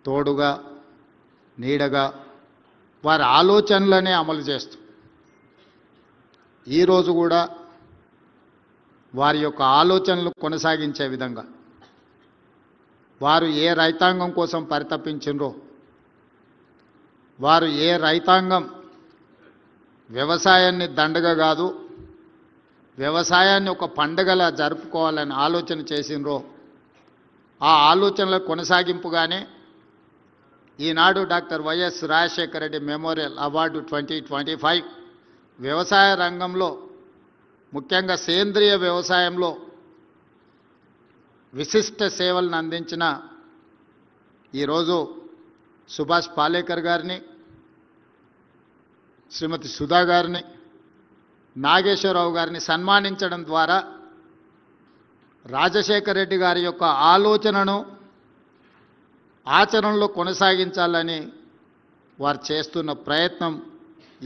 తోడుగా నీడగా వారి ఆలోచనలనే అమలు చేస్తూ ఈరోజు కూడా వారి యొక్క ఆలోచనలు కొనసాగించే విధంగా వారు ఏ రైతాంగం కోసం పరితపించినరో, వారు ఏ రైతాంగం వ్యవసాయాన్ని దండగ కాదు వ్యవసాయాన్ని ఒక పండుగలా జరుపుకోవాలని ఆలోచన చేసినరో ఆ ఆలోచనల కొనసాగింపుగానే ఈనాడు doctor YS Rajasekhara Reddy memorial award 2025 వ్యవసాయ రంగంలో ముఖ్యంగా సేంద్రియ వ్యవసాయంలో విశిష్ట సేవలను అందించిన ఈరోజు సుభాష్ పాలేకర్ గారిని, శ్రీమతి సుధా గారిని, నాగేశ్వరరావు గారిని సన్మానించడం ద్వారా రాజశేఖర రెడ్డి గారి యొక్క ఆలోచనను ఆచరణలో కొనసాగించాలని వారు చేస్తున్న ప్రయత్నం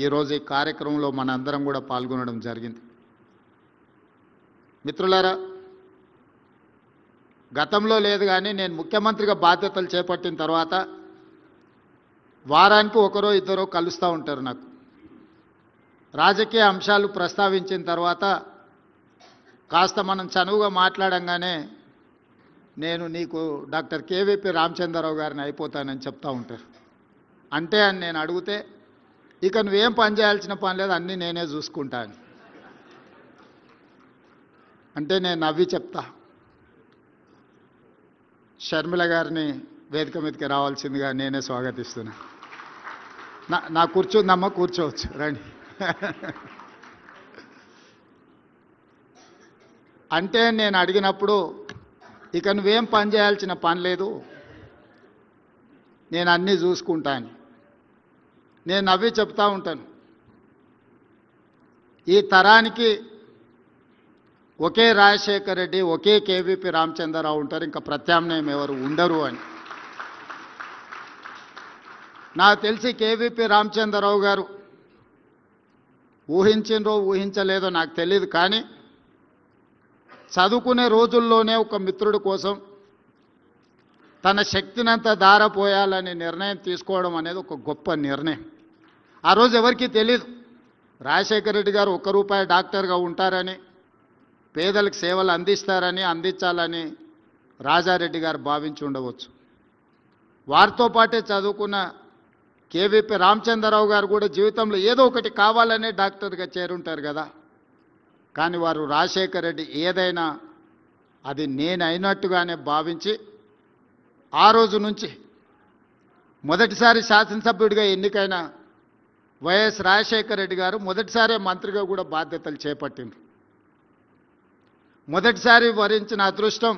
ఈరోజు ఈ కార్యక్రమంలో మనందరం కూడా పాల్గొనడం జరిగింది. మిత్రులారా, గతంలో లేదు కానీ నేను ముఖ్యమంత్రిగా బాధ్యతలు చేపట్టిన తర్వాత వారానికి ఒకరో ఇద్దరో కలుస్తూ ఉంటారు. నాకు రాజకీయ అంశాలు ప్రస్తావించిన తర్వాత కాస్త మనం చనువుగా మాట్లాడంగానే నేను నీకు డాక్టర్ కేవీపీ రామచంద్రరావు గారిని అయిపోతానని చెప్తూ ఉంటారు. అంటే అని నేను అడిగితే ఇక నువ్వేం పని చేయాల్సిన పని లేదు, అన్నీ నేనే చూసుకుంటాను అంటే నేను నవ్వి చెప్తా. షర్మిల గారిని వేదిక మీదకి రావాల్సిందిగా నేనే స్వాగతిస్తున్నా. నా కూర్చుందమ్మా, కూర్చోవచ్చు, రండి. అంటే నేను అడిగినప్పుడు ఇక నువ్వేం పని చేయాల్సిన పని లేదు, నేను అన్నీ చూసుకుంటాను. నేను నవ్వి చెప్తా ఉంటాను, ఈ తరానికి ఒకే రాజశేఖర రెడ్డి, ఒకే కేవీపీ రామచంద్రరావు ఉంటారు, ఇంకా ప్రత్యామ్నాయం ఎవరు ఉండరు అని. నాకు తెలిసి కేవీపీ రామచంద్రరావు గారు ఊహించినరో ఊహించలేదో నాకు తెలియదు, కానీ చదువుకునే రోజుల్లోనే ఒక మిత్రుడి కోసం తన శక్తినంతా ధారపోయాలని నిర్ణయం తీసుకోవడం అనేది ఒక గొప్ప నిర్ణయం. ఆ రోజు ఎవరికీ తెలియదు రాజశేఖర రెడ్డి గారు ₹1 డాక్టర్గా ఉంటారని, పేదలకు సేవలు అందించాలని రాజారెడ్డి గారు భావించి ఉండవచ్చు. వారితో పాటే చదువుకున్న కేవీపీ రామచంద్రరావు గారు కూడా జీవితంలో ఏదో ఒకటి కావాలనే డాక్టర్గా చేరుంటారు కదా. కానీ వారు రాజశేఖర రెడ్డి ఏదైనా అది నేనైనట్టుగానే భావించి ఆ రోజు నుంచి మొదటిసారి శాసనసభ్యుడిగా ఎన్నికైన వైఎస్ రాజశేఖర రెడ్డి గారు మొదటిసారి మంత్రిగా కూడా బాధ్యతలు చేపట్టిండ్రు. మొదటిసారి వరించిన అదృష్టం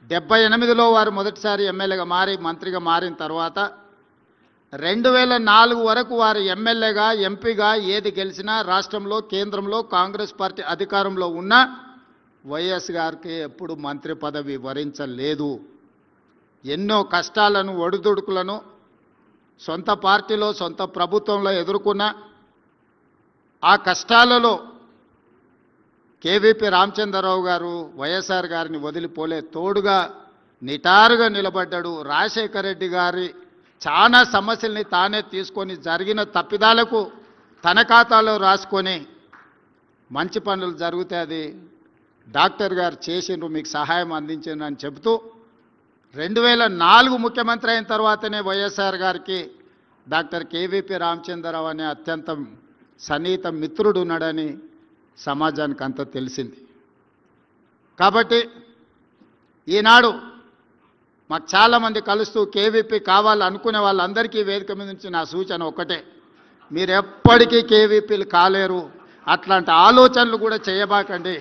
78లో వారు మొదటిసారి ఎమ్మెల్యేగా మారి మంత్రిగా మారిన తర్వాత 2004 వరకు వారు ఎమ్మెల్యేగా, ఎంపీగా ఏది గెలిచినా రాష్ట్రంలో, కేంద్రంలో కాంగ్రెస్ పార్టీ అధికారంలో ఉన్న వైఎస్ గారికి ఎప్పుడు మంత్రి పదవి వరించలేదు. ఎన్నో కష్టాలను, ఒడిదుడుకులను సొంత పార్టీలో, సొంత ప్రభుత్వంలో ఎదుర్కొన్న ఆ కష్టాలలో కేవీపీ రామచంద్రరావు గారు వైఎస్ఆర్ గారిని వదిలిపోలే, తోడుగా నిటారుగా నిలబడ్డాడు. రాజశేఖర రెడ్డి గారి చాలా సమస్యల్ని తానే తీసుకొని జరిగిన తప్పిదాలకు తన ఖాతాలో రాసుకొని మంచి పనులు జరిగితే అది డాక్టర్ గారు చేసిండ్రు, మీకు సహాయం అందించిండ్రు అని చెబుతూ 2004 ముఖ్యమంత్రి అయిన తర్వాతనే వైఎస్ఆర్ గారికి డాక్టర్ కేవీపీ రామచంద్రరావు అనే అత్యంత సన్నిహిత మిత్రుడు ఉన్నాడని సమాజానికి అంతా తెలిసింది. కాబట్టి ఈనాడు మాకు చాలామంది కలుస్తూ కేవీపీ కావాలనుకునే వాళ్ళందరికీ వేదిక మీద నుంచి నా సూచన ఒకటే, మీరు ఎప్పటికీ కేవీపీలు కాలేరు, అట్లాంటి ఆలోచనలు కూడా చేయబాకండి.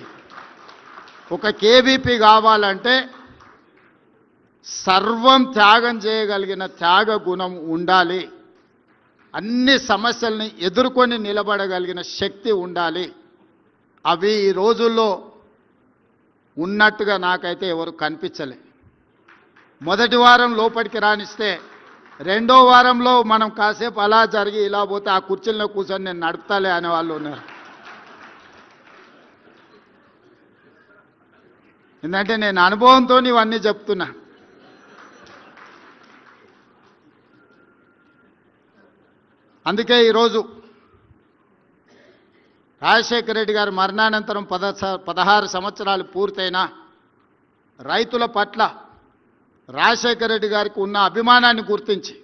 ఒక కేవీపీ కావాలంటే సర్వం త్యాగం చేయగలిగిన త్యాగ గుణం ఉండాలి, అన్ని సమస్యల్ని ఎదుర్కొని నిలబడగలిగిన శక్తి ఉండాలి. అవి ఈ రోజుల్లో ఉన్నట్టుగా నాకైతే ఎవరు కనిపించలే. మొదటి వారం లోపలికి రానిస్తే రెండో వారంలో మనం కాసేపు అలా జరిగి ఇలా పోతే ఆ కుర్చీల్లో కూర్చొని నేను నడుపుతాలే అనే వాళ్ళు ఉన్నారు. ఎందుకంటే నేను అనుభవంతో ఇవన్నీ చెప్తున్నా. అందుకే ఈరోజు రాజశేఖర రెడ్డి గారి మరణానంతరం 16 సంవత్సరాలు పూర్తయినా రైతుల పట్ల రాజశేఖర రెడ్డి గారికి ఉన్న అభిమానాన్ని గుర్తించి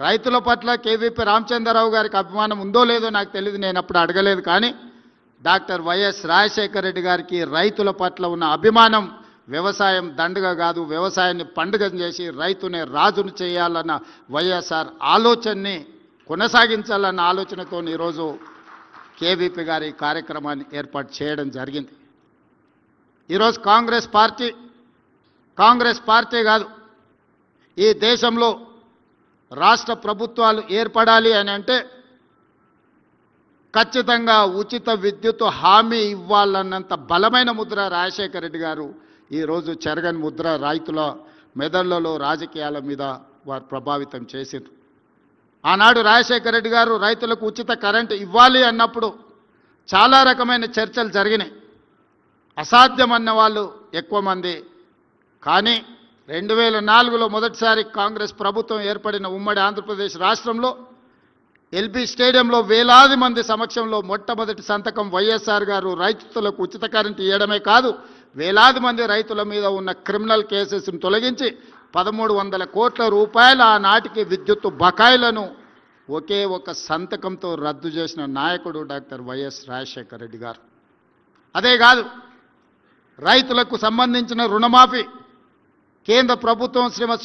రైతుల పట్ల కేవీపీ రామచంద్రరావు గారికి అభిమానం ఉందో లేదో నాకు తెలియదు, నేను అప్పుడు అడగలేదు. కానీ డాక్టర్ వైఎస్ రాజశేఖర రెడ్డి గారికి రైతుల పట్ల ఉన్న అభిమానం వ్యవసాయం దండగ కాదు, వ్యవసాయాన్ని పండుగ చేసి రైతునే రాజును చేయాలన్న వైఎస్ఆర్ ఆలోచనని కొనసాగించాలన్న ఆలోచనతో ఈరోజు కేవీపీ గారి కార్యక్రమాన్ని ఏర్పాటు చేయడం జరిగింది. ఈరోజు కాంగ్రెస్ పార్టీ కాదు, ఈ దేశంలో రాష్ట్ర ప్రభుత్వాలు ఏర్పడాలి అని అంటే ఖచ్చితంగా ఉచిత విద్యుత్ హామీ ఇవ్వాలన్నంత బలమైన ముద్ర రాజశేఖర రెడ్డి గారు ఈరోజు చెరగని ముద్ర రైతుల మెదళ్లలో రాజకీయాల మీద వారు ప్రభావితం చేసింది. ఆనాడు రాజశేఖర రెడ్డి గారు రైతులకు ఉచిత కరెంటు ఇవ్వాలి అన్నప్పుడు చాలా రకమైన చర్చలు జరిగినాయి. అసాధ్యమన్న వాళ్ళు ఎక్కువ మంది. కానీ 2004లో మొదటిసారి కాంగ్రెస్ ప్రభుత్వం ఏర్పడిన ఉమ్మడి ఆంధ్రప్రదేశ్ రాష్ట్రంలో ఎల్బీ స్టేడియంలో వేలాది మంది సమక్షంలో మొట్టమొదటి సంతకం వైఎస్ఆర్ గారు రైతులకు ఉచిత కరెంటు ఇవ్వడమే కాదు, వేలాది మంది రైతుల మీద ఉన్న క్రిమినల్ కేసెస్ను తొలగించి 1300 కోట్ల రూపాయల ఆనాటికి విద్యుత్ బకాయిలను ఒకే ఒక సంతకంతో రద్దు చేసిన నాయకుడు డాక్టర్ వైఎస్ రాజశేఖర రెడ్డి గారు. అదే కాదు, రైతులకు సంబంధించిన రుణమాఫీ కేంద్ర ప్రభుత్వం శ్రీమతి